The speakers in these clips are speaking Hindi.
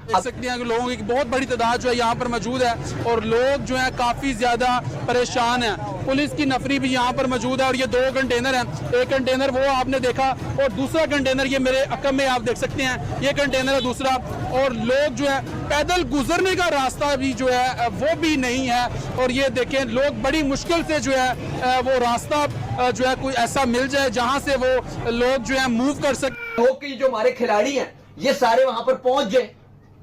देख सकते हैं कि लोगों की बहुत बड़ी तादाद जो है यहाँ पर मौजूद है और लोग जो है काफ़ी ज़्यादा परेशान हैं। पुलिस की नफरी भी यहाँ पर मौजूद है और ये 2 कंटेनर हैं। एक कंटेनर वो आपने देखा और दूसरा कंटेनर ये मेरे अकब में आप देख सकते हैं, ये कंटेनर है दूसरा। और लोग जो है पैदल गुजरने का रास्ता भी जो है वो भी नहीं है। और ये देखें, लोग बड़ी मुश्किल से जो है वो रास्ता जो है कोई ऐसा मिल जाए जहाँ से वो लोग जो है मूव कर सकें। हॉकी जो हमारे खिलाड़ी हैं ये सारे वहां पर पहुंच जाए,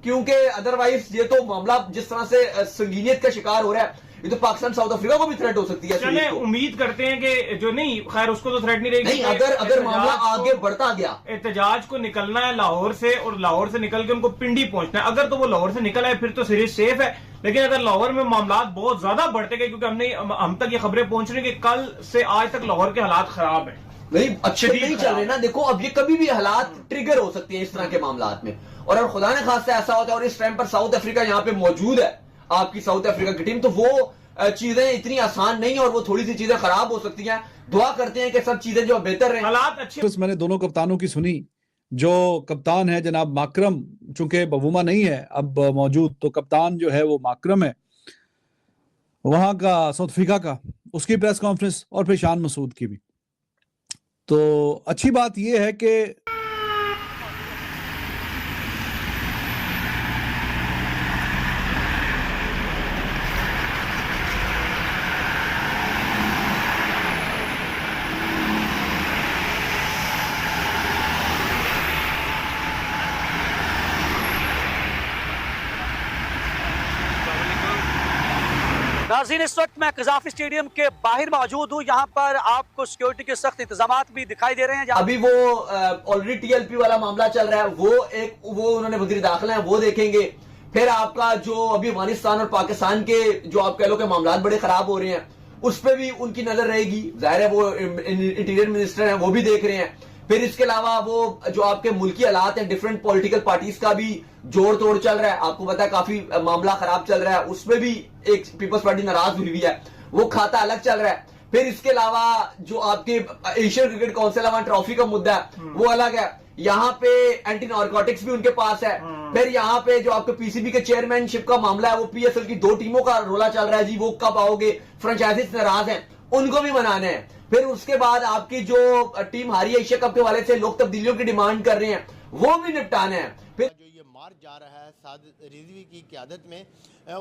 क्योंकि अदरवाइज ये तो मामला जिस तरह से संगीनियत का शिकार हो रहा है, ये तो पाकिस्तान साउथ अफ्रीका को भी थ्रेट हो सकती है। चले उम्मीद करते हैं कि जो नहीं, खैर उसको तो थ्रेट नहीं रहेगी। नहीं, अगर मामला आगे बढ़ता गया, एहतजाज को निकलना है लाहौर से और लाहौर से निकल के उनको पिंडी पहुंचना है। अगर तो वो लाहौर से निकल आए फिर तो सीरीज सेफ है, लेकिन अगर लाहौर में मामला बहुत ज्यादा बढ़ते गए, क्योंकि हम तक ये खबरें पहुंच रही है कि कल से आज तक लाहौर के हालात खराब है, नहीं अच्छे नहीं चल रहे ना। देखो अब ये कभी भी हालात ट्रिगर हो सकती है इस तरह के मामलात में, और अगर खुदा ने खास्ता ऐसा होता है और इस टाइम पर साउथ अफ्रीका यहाँ पे मौजूद है, आपकी साउथ अफ्रीका की टीम, तो वो चीजें इतनी आसान नहीं है और वो थोड़ी सी चीजें खराब हो सकती हैं। दुआ करते हैं कि सब चीजें जो बेहतर रहे, हालात अच्छे। तो मैंने दोनों कप्तानों की सुनी। जो कप्तान है जनाब माकरम, चूंकि बवूमा नहीं है अब मौजूद, तो कप्तान जो है वो माकरम है वहां का साउथ अफ्रीका का, उसकी प्रेस कॉन्फ्रेंस, और फिर शान मसूद की भी। तो अच्छी बात यह है कि नाज़रीन, इस वक्त मैं कज़ाफ़ी स्टेडियम के बाहर मौजूद हूँ। यहाँ पर आपको सिक्योरिटी के सख्त इंतजाम भी दिखाई दे रहे हैं। अभी वो ऑलरेडी टीएलपी वाला मामला चल रहा है, वो उन्होंने वज़ीर दाखिला है वो देखेंगे। फिर आपका जो अभी अफगानिस्तान और पाकिस्तान के जो आप कह लो कि मामला बड़े खराब हो रहे हैं, उस पर भी उनकी नजर रहेगी। जाहिर है वो इंटीरियर मिनिस्टर हैं, वो भी देख रहे हैं। फिर इसके अलावा वो जो आपके मुल्की हालात हैं, डिफरेंट पॉलिटिकल पार्टीज का भी जोड़ तोड़ चल रहा है। आपको पता है काफी मामला खराब चल रहा है, उसमें भी एक पीपल्स पार्टी नाराज हुई है, वो खाता अलग चल रहा है। फिर इसके अलावा जो आपके एशियन क्रिकेट काउंसिल ट्रॉफी का मुद्दा है वो अलग है। यहाँ पे एंटी नारकोटिक्स भी उनके पास है। फिर यहाँ पे जो आपके पीसीबी के चेयरमैनशिप का मामला है, वो पीएसएल की 2 टीमों का रोला चल रहा है जी, वो कब आओगे, फ्रेंचाइजीज नाराज हैं, उनको भी मनाना है। फिर उसके बाद आपकी जो टीम हारी एशिया कप के वाले से लोग तब्दीलियों की डिमांड कर रहे हैं, वो भी निपटाना है। फिर जो ये मार्च जा रहा है सादिक रिजवी की क़यादत में,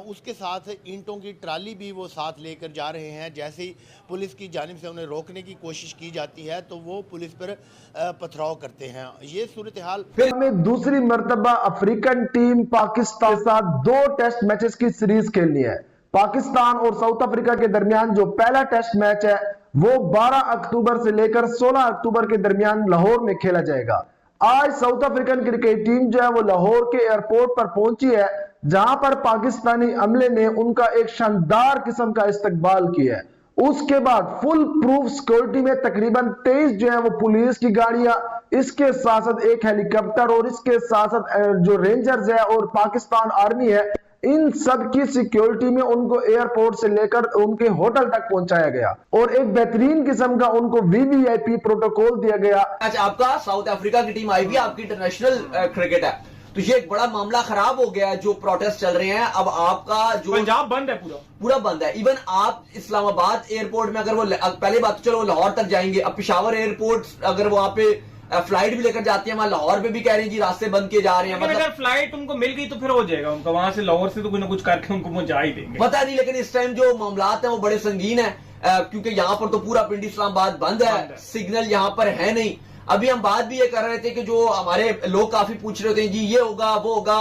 उसके साथ ईंटों की ट्राली भी वो साथ लेकर जा रहे हैं। जैसे ही पुलिस की जानिब से उन्हें रोकने की कोशिश की जाती है तो वो पुलिस पर पथराव करते हैं। ये सूरत हाल। फिर हमें दूसरी मर्तबा अफ्रीकन टीम पाकिस्तान के साथ 2 टेस्ट मैचेस की सीरीज खेलनी है। पाकिस्तान और साउथ अफ्रीका के दरमियान जो पहला टेस्ट मैच है वो 12 अक्टूबर से लेकर 16 अक्टूबर के दरमियान लाहौर में खेला जाएगा। आज साउथ अफ्रीकन क्रिकेट टीम जो है वो लाहौर के एयरपोर्ट पर पहुंची है, जहां पर पाकिस्तानी अमले ने उनका एक शानदार किस्म का इस्तकबाल किया है। उसके बाद फुल प्रूफ सिक्योरिटी में तकरीबन 23 जो है वो पुलिस की गाड़ियां, इसके साथ साथ एक हेलीकॉप्टर और इसके साथ साथ जो रेंजर्स है और पाकिस्तान आर्मी है, इन सब की सिक्योरिटी में उनको एयरपोर्ट से लेकर उनके होटल तक पहुंचाया गया और एक बेहतरीन किस्म का उनको वीवीआईपी प्रोटोकॉल दिया गया। आज आपका साउथ अफ्रीका की टीम आई भी, आपकी इंटरनेशनल क्रिकेट है, तो ये एक बड़ा मामला खराब हो गया जो प्रोटेस्ट चल रहे हैं। अब आपका जो पंजाब बंद है, पूरा बंद है। इवन आप इस्लामाबाद एयरपोर्ट में अगर वो पहले बात तो चलो लाहौर तक जाएंगे, अब पेशावर एयरपोर्ट अगर वहां पे फ्लाइट भी लेकर जाती है, वहां लाहौर पे भी कह रहे हैं जी रास्ते बंद किए जा रहे हैं। मतलब अगर फ्लाइट उनको मिल गई तो फिर हो जाएगा उनका, वहां से लाहौर से तो कुछ ना कुछ करके उनको पहुंचा ही देंगे, पता नहीं। लेकिन इस टाइम जो मामलात हैं वो बड़े संगीन है, क्योंकि यहाँ पर तो पूरा पिंडी इस्लामाबाद बंद है, सिग्नल यहाँ पर है नहीं। अभी हम बात भी ये कर रहे थे कि जो हमारे लोग काफी पूछ रहे थे जी ये होगा वो होगा,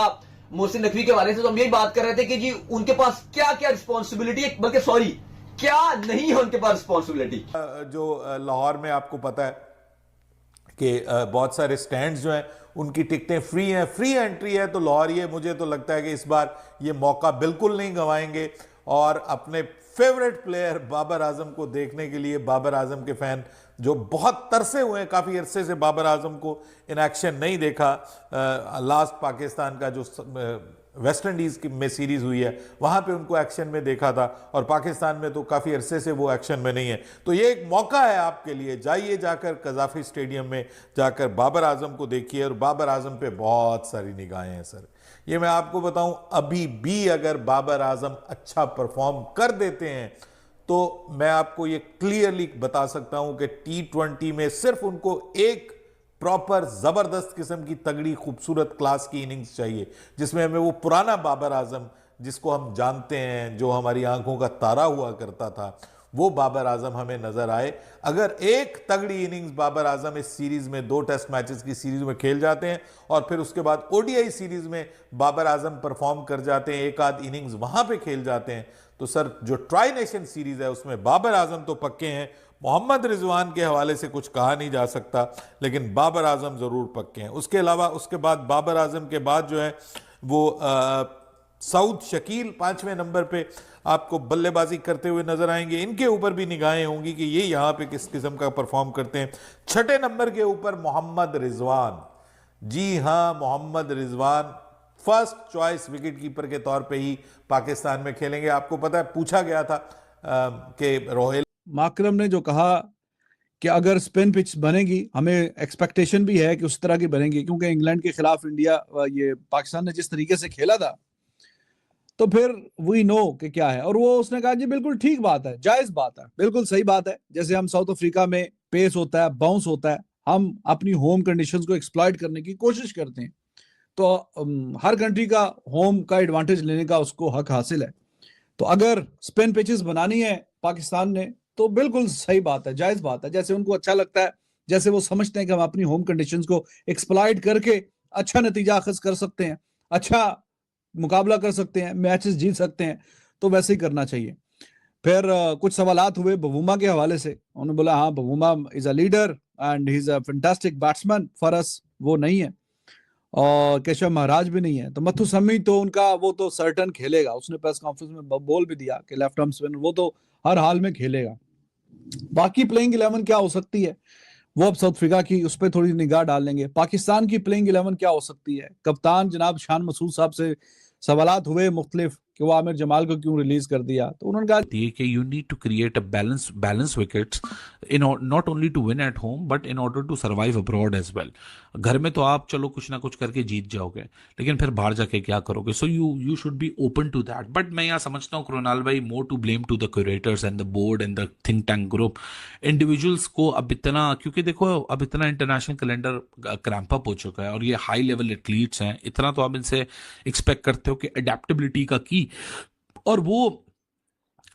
मोहसिन नकवी के वाले से, तो हम यही बात कर रहे थे कि जी उनके पास क्या क्या रिस्पॉन्सिबिलिटी है, बल्कि सॉरी क्या नहीं है उनके पास रिस्पॉन्सिबिलिटी। जो लाहौर में आपको पता है कि बहुत सारे स्टैंड्स जो हैं उनकी टिकटें फ्री हैं, फ्री एंट्री है, तो लाहौर ये मुझे तो लगता है कि इस बार ये मौका बिल्कुल नहीं गंवाएंगे और अपने फेवरेट प्लेयर बाबर आजम को देखने के लिए, बाबर आजम के फैन जो बहुत तरसे हुए हैं, काफ़ी अरसे से बाबर आजम को इन एक्शन नहीं देखा। लास्ट पाकिस्तान का जो वेस्ट इंडीज़ में सीरीज़ हुई है वहाँ पे उनको एक्शन में देखा था, और पाकिस्तान में तो काफ़ी अरसे से वो एक्शन में नहीं है। तो ये एक मौका है आपके लिए, जाइए जाकर कज़ाफ़ी स्टेडियम में जाकर बाबर आजम को देखिए, और बाबर आजम पे बहुत सारी निगाहें हैं सर। ये मैं आपको बताऊं, अभी भी अगर बाबर आजम अच्छा परफॉर्म कर देते हैं तो मैं आपको ये क्लियरली बता सकता हूं कि T20 में सिर्फ उनको एक प्रॉपर जबरदस्त किस्म की तगड़ी खूबसूरत क्लास की इनिंग्स चाहिए, जिसमें हमें वो पुराना बाबर आजम जिसको हम जानते हैं, जो हमारी आंखों का तारा हुआ करता था, वो बाबर आजम हमें नजर आए। अगर एक तगड़ी इनिंग्स बाबर आजम इस सीरीज में, 2 टेस्ट मैचेस की सीरीज में खेल जाते हैं और फिर उसके बाद ओडीआई सीरीज में बाबर आजम परफॉर्म कर जाते हैं, एक आध इनिंग्स वहां पे खेल जाते हैं, तो सर जो ट्राई नेशन सीरीज है उसमें बाबर आजम तो पक्के हैं। मोहम्मद रिजवान के हवाले से कुछ कहा नहीं जा सकता, लेकिन बाबर आजम जरूर पक्के हैं। उसके अलावा उसके बाद बाबर आजम के बाद जो है वो सऊद शकील 5वें नंबर पे आपको बल्लेबाजी करते हुए नजर आएंगे। इनके ऊपर भी निगाहें होंगी कि ये यहां पे किस किस्म का परफॉर्म करते हैं। 6ठे नंबर के ऊपर मोहम्मद रिजवान, जी हां, Mohammad Rizwan first choice wicketkeeper के तौर पे ही पाकिस्तान में खेलेंगे। आपको पता है, पूछा गया था कि रोहेल माकरम ने जो कहा कि अगर स्पिन पिच बनेगी, हमें एक्सपेक्टेशन भी है कि उस तरह की बनेगी, क्योंकि इंग्लैंड के खिलाफ इंडिया ये पाकिस्तान ने जिस तरीके से खेला था, तो फिर वी नो कि क्या है। और वो उसने कहा जी बिल्कुल ठीक बात है, जायज बात है, बिल्कुल सही बात है। जैसे हम साउथ अफ्रीका में पेस होता है, बाउंस होता है, हम अपनी होम कंडीशंस को एक्सप्लॉइट करने की कोशिश करते हैं, तो हर कंट्री का होम का एडवांटेज लेने का उसको हक हासिल है। तो अगर स्पिन पिचेस बनानी है पाकिस्तान ने तो बिल्कुल सही बात है, जायज बात है। जैसे उनको अच्छा लगता है, जैसे वो समझते हैं कि हम अपनी होम कंडीशंस को एक्सप्लॉइट करके अच्छा नतीजा अखज कर सकते हैं, अच्छा मुकाबला कर सकते हैं, मैचेस जीत सकते हैं, तो वैसे ही करना चाहिए। फिर कुछ सवालात हुए बवूमा के हवाले से। उन्होंने बोला हाँ, Bavuma is a leader and he is a fantastic batsman for us. वो नहीं है, और केशव महाराज भी नहीं है। तो मथुसमी तो उनका वो तो सर्टन खेलेगा, उसने प्रेस कॉन्फ्रेंस में बोल भी दिया कि लेफ्ट आर्म स्पिनर वो तो हर हाल में खेलेगा। बाकी प्लेइंग 11 क्या हो सकती है, वो अब साउथ अफ्रीका की उस पर थोड़ी निगाह डाल लेंगे। पाकिस्तान की प्लेइंग 11 क्या हो सकती है, कप्तान जनाब शान मसूद साहब से सवालात हुए मुख्तलिफ कि वो आमिर जमाल को क्यों रिलीज कर दिया, तो उन्होंने कहा कि you need to create a balance wickets in not only to win at home but in order to survive abroad as well. घर में तो आप चलो कुछ ना कुछ करके जीत जाओगे, लेकिन फिर बाहर जाके क्या करोगे? So you should be open to that. But मैं यहाँ समझता हूँ कृणाल भाई, more to blame to the curators and the board and the think tank group. Individuals को अब इतना, क्योंकि देखो अब इतना इंटरनेशनल कैलेंडर क्रैम्प अप हो चुका है और ये हाई लेवल एथलीट्स हैं, इतना तो आप इनसे एक्सपेक्ट करते हो कि अडेप्टेबिलिटी का की और वो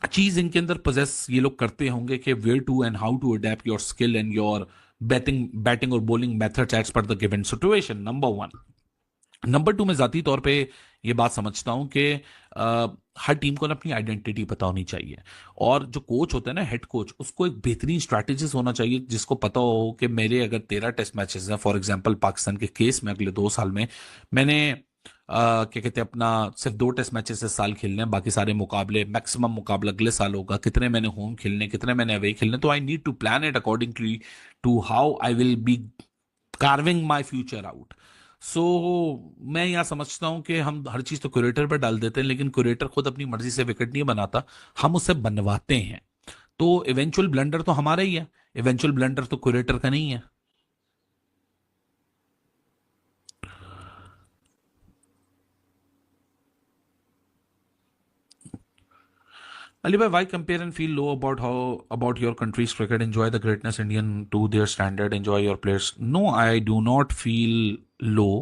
चीज इनके अंदर पोजेस ये लोग करते होंगे कि where to and how to adapt your skill and your batting और bowling methods as per the given situation. Number 1। Number 2, मैं जाती तौर पे ये बात समझता हूं कि हर टीम को ना अपनी आइडेंटिटी पता होनी चाहिए, और जो कोच होता है ना, हेड कोच, उसको एक बेहतरीन स्ट्रैटेजिस्ट होना चाहिए जिसको पता हो कि मेरे अगर 13 टेस्ट मैचेस हैं, फॉर एग्जांपल पाकिस्तान के केस में अगले 2 साल में मैंने क्या कहते हैं अपना सिर्फ 2 टेस्ट मैचेस इस साल खेलने हैं, बाकी सारे मुकाबले, मैक्सिमम मुकाबला अगले साल होगा, कितने मैंने होम खेलने, कितने मैंने अवे खेलने। तो I need to plan it accordingly to how I will be carving my future out. So मैं यहाँ समझता हूँ कि हम हर चीज तो क्यूरेटर पर डाल देते हैं, लेकिन क्यूरेटर खुद अपनी मर्जी से विकेट नहीं बनाता, हम उसे बनवाते हैं। तो इवेंचुअल ब्लंडर तो हमारा ही है, इवेंचुअल ब्लंडर तो क्यूरेटर का नहीं है। Ali bhai, why compare and feel low about your country's cricket? Enjoy the greatness Indian to their standard. Enjoy your players. No, I do not feel low.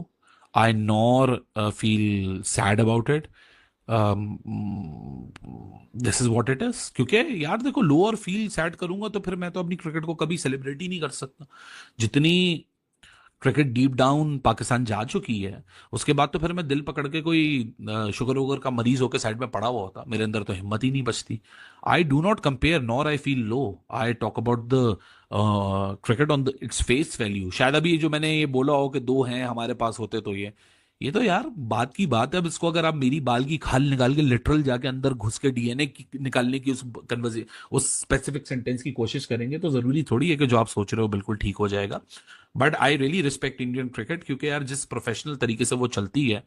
I nor feel sad about it. This is what it is. क्योंकि यार देखो, लो और फील सैड करूंगा तो फिर मैं तो अपनी क्रिकेट को कभी सेलिब्रेट ही नहीं कर सकता। जितनी क्रिकेट डीप डाउन पाकिस्तान जा चुकी है, उसके बाद तो फिर मैं दिल पकड़ के कोई शुगर वुगर का मरीज होकर साइड में पड़ा हुआ होता, मेरे अंदर तो हिम्मत ही नहीं बचती। I do not compare nor I feel low, I talk about the cricket on the its face value. शायद अभी जो मैंने ये बोला हो कि 2 हैं हमारे पास होते तो ये तो यार बात की बात है। अब इसको अगर आप मेरी बाल की खाल निकाल के लिटरल जाके अंदर घुस के डीएनए निकालने की उस स्पेसिफिक सेंटेंस की कोशिश करेंगे तो जरूरी थोड़ी है कि जो आप सोच रहे हो बिल्कुल ठीक हो जाएगा। But I really respect Indian cricket, क्योंकि यार जिस प्रोफेशनल तरीके से वो चलती है,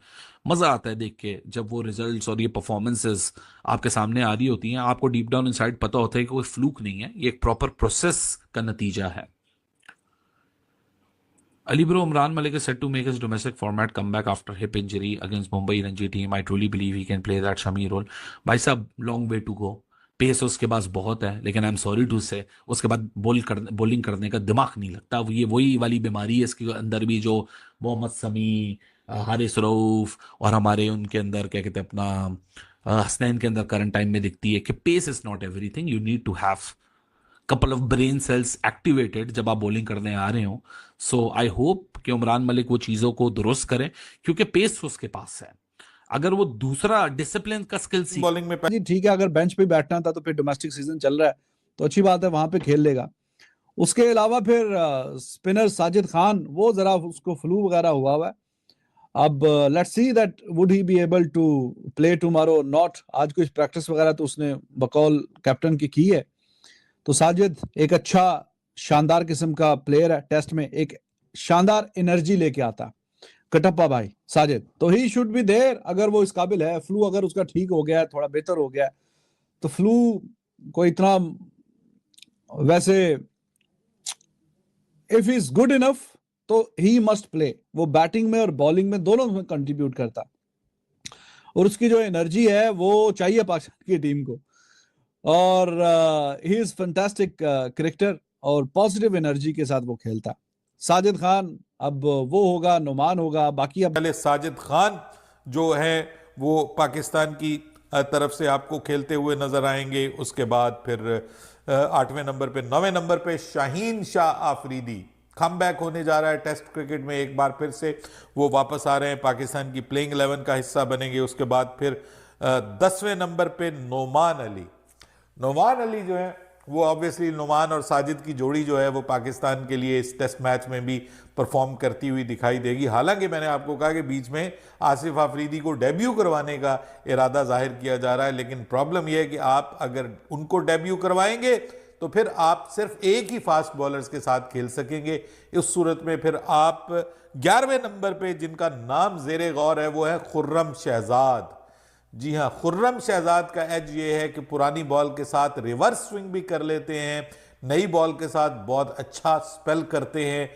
मजा आता है देख के। जब वो रिजल्ट्स और ये परफॉर्मेंसेस आपके सामने आ रही होती हैं, आपको डीप डाउन इनसाइड पता होता है कि कोई फ्लूक नहीं है, ये एक प्रॉपर प्रोसेस का नतीजा है। Ali bro, Imran Malik is set to make his domestic format comeback after hip injury against Mumbai Ranji team. I truly believe he can play that Shami role. भाई साहब, long way to go. Pace उसके पास बहुत है, लेकिन आई एम सॉरी टू से उसके बाद बॉलिंग करने का दिमाग नहीं लगता। ये वही वाली बीमारी है इसके अंदर भी जो मोहम्मद समी, हारिस रऊफ और हमारे उनके अंदर क्या कहते हैं अपना हसनैन के अंदर करंट टाइम में दिखती है कि pace is not everything, you need to have couple of brain cells activated जब आप बॉलिंग करने आ रहे हो। सो आई होप कि उमरान मलिक वो चीज़ों को दुरुस्त करें, क्योंकि पेस उसके पास है। अगर वो दूसरा डिसिप्लिन का स्किल सीख बॉलिंग में जी ठीक है, अगर बेंच पे बैठना था तो फिर डोमेस्टिक सीजन चल रहा है तो अच्छी बात है, वहां पे खेल लेगा। उसके अलावा फिर स्पिनर साजिद खान, वो जरा उसको फ्लू वगैरह हुआ है। अब let's see that would he be able to play tomorrow not. आज कुछ प्रैक्टिस वगैरह तो उसने बकौल कैप्टन की है। तो साजिद एक अच्छा शानदार किस्म का प्लेयर है, टेस्ट में एक शानदार एनर्जी लेके आता कटप्पा भाई साजिद, तो ही शुड बी देयर अगर वो इस काबिल है। फ्लू अगर उसका ठीक हो गया है, थोड़ा बेहतर हो गया है, तो फ्लू को इतना वैसे if he is good enough तो ही मस्ट प्ले। वो बैटिंग में और बॉलिंग में दोनों में कंट्रीब्यूट करता, और उसकी जो एनर्जी है वो चाहिए पाकिस्तान की टीम को। और ही इज फैंटास्टिक क्रिकेटर और पॉजिटिव एनर्जी के साथ वो खेलता। साजिद खान अब वो होगा, नुमान होगा, बाकी अब पहले साजिद खान जो है वो पाकिस्तान की तरफ से आपको खेलते हुए नजर आएंगे। उसके बाद फिर 8वें नंबर पे 9वें नंबर पे शाहीन शाह आफरीदी कमबैक होने जा रहा है टेस्ट क्रिकेट में। एक बार फिर से वो वापस आ रहे हैं, पाकिस्तान की प्लेइंग 11 का हिस्सा बनेंगे। उसके बाद फिर 10वें नंबर पे नोमान अली। नोमान अली जो है वो ऑब्वियसली नुमान और साजिद की जोड़ी जो है वो पाकिस्तान के लिए इस टेस्ट मैच में भी परफॉर्म करती हुई दिखाई देगी। हालांकि मैंने आपको कहा कि बीच में आसिफ आफरीदी को डेब्यू करवाने का इरादा जाहिर किया जा रहा है, लेकिन प्रॉब्लम यह है कि आप अगर उनको डेब्यू करवाएंगे तो फिर आप सिर्फ एक ही फास्ट बॉलर्स के साथ खेल सकेंगे। इस सूरत में फिर आप 11वें नंबर पे जिनका नाम जेरे गौर है वो है खुर्रम शहजाद। जी हाँ, खुर्रम शहजाद का एज ये है कि पुरानी बॉल के साथ रिवर्स स्विंग भी कर लेते हैं, नई बॉल के साथ बहुत अच्छा स्पेल करते हैं,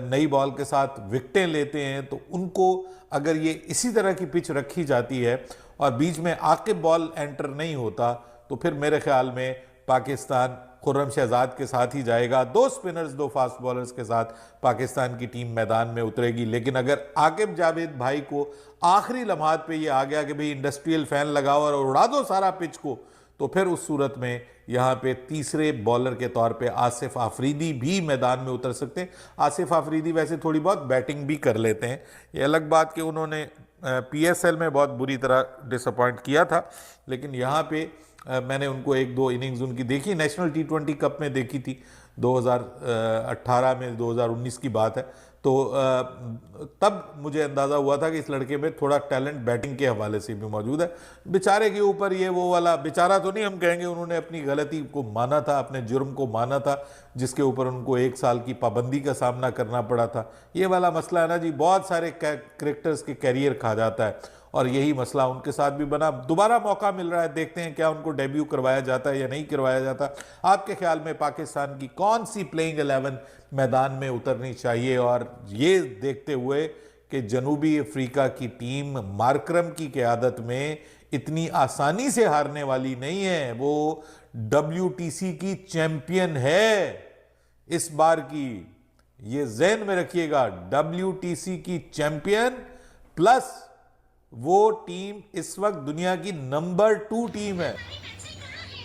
नई बॉल के साथ विकेटें लेते हैं। तो उनको अगर ये इसी तरह की पिच रखी जाती है और बीच में आकिब बॉल एंटर नहीं होता तो फिर मेरे ख्याल में पाकिस्तान खुर्रम शहजाद के साथ ही जाएगा। 2 स्पिनर्स 2 फास्ट बॉलर्स के साथ पाकिस्तान की टीम मैदान में उतरेगी। लेकिन अगर आकिब जावेद भाई को आखिरी लम्हात पे ये आ गया कि भाई इंडस्ट्रियल फैन लगाओ और उड़ा दो सारा पिच को, तो फिर उस सूरत में यहाँ पे तीसरे बॉलर के तौर पे आसिफ आफरीदी भी मैदान में उतर सकते हैं। आसिफ आफरीदी वैसे थोड़ी बहुत बैटिंग भी कर लेते हैं, ये अलग बात कि उन्होंने PSL में बहुत बुरी तरह डिसअपॉइंट किया था, लेकिन यहाँ पे मैंने उनको 1-2 इनिंग्स उनकी देखी, नेशनल T20 कप में देखी थी 2018 में, 2019 की बात है। तो तब मुझे अंदाज़ा हुआ था कि इस लड़के में थोड़ा टैलेंट बैटिंग के हवाले से भी मौजूद है। बेचारे के ऊपर ये वो वाला, बेचारा तो नहीं हम कहेंगे, उन्होंने अपनी गलती को माना था, अपने जुर्म को माना था, जिसके ऊपर उनको 1 साल की पाबंदी का सामना करना पड़ा था। ये वाला मसला है ना जी, बहुत सारे क्रिकेटर्स के कैरियर खा जाता है और यही मसला उनके साथ भी बना। दोबारा मौका मिल रहा है, देखते हैं क्या उनको डेब्यू करवाया जाता है या नहीं करवाया जाता। आपके ख्याल में पाकिस्तान की कौन सी प्लेइंग 11 मैदान में उतरनी चाहिए? और ये देखते हुए कि जनूबी अफ्रीका की टीम मार्करम की क़यादत में इतनी आसानी से हारने वाली नहीं है। वो WTC की चैंपियन है इस बार की, ये ज़हन में रखिएगा। WTC की चैंपियन प्लस वो टीम इस वक्त दुनिया की नंबर 2 टीम है।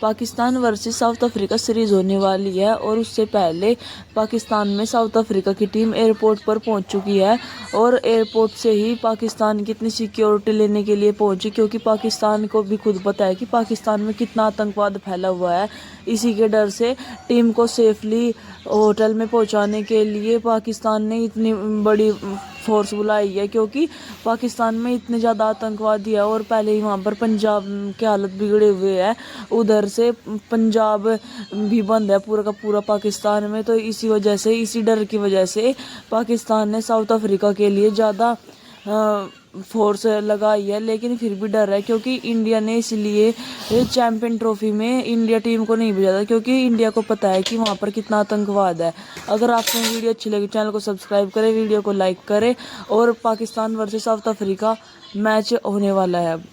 Pakistan versus south Africa series होने वाली है और उससे पहले पाकिस्तान में साउथ अफ्रीका की टीम एयरपोर्ट पर पहुंच चुकी है और एयरपोर्ट से ही पाकिस्तान की इतनी सिक्योरिटी लेने के लिए पहुंची, क्योंकि पाकिस्तान को भी खुद पता है कि पाकिस्तान में कितना आतंकवाद फैला हुआ है। इसी के डर से टीम को सेफली होटल में पहुंचाने के लिए पाकिस्तान ने इतनी बड़ी फोर्स बुलाई है, क्योंकि पाकिस्तान में इतने ज़्यादा आतंकवादी है और पहले ही वहाँ पर पंजाब के हालत बिगड़े हुए हैं। उधर से पंजाब भी बंद है पूरा का पूरा पाकिस्तान में। तो इसी वजह से, इसी डर की वजह से पाकिस्तान ने साउथ अफ्रीका के लिए ज़्यादा फोर्स लगाई है, लेकिन फिर भी डर है क्योंकि इंडिया ने इसलिए चैंपियन ट्रॉफी में इंडिया टीम को नहीं भेजा था क्योंकि इंडिया को पता है कि वहाँ पर कितना आतंकवाद है। अगर आपको वीडियो अच्छी लगी चैनल को सब्सक्राइब करें, वीडियो को लाइक करें और Pakistan versus south Africa match होने वाला है अब।